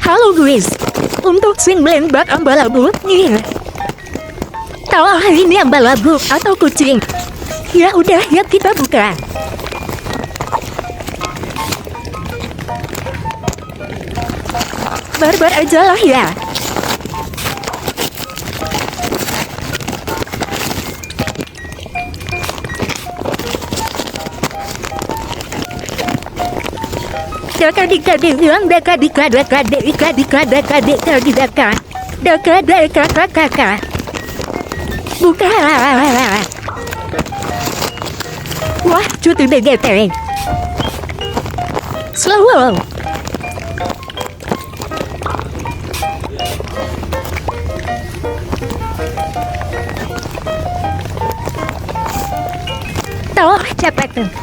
Halo guys, untuk swing blend bak ambalabu nih. Kalau hari ini ambalabu atau kucing? Ya udah, ya kita buka. Barbar aja lah ya. Daka dika dibilang daka dika daka dika dika daka dika dika daka dika kakak. Buka. Wah, cuti BGT. Slow. Tahu cepet tuh.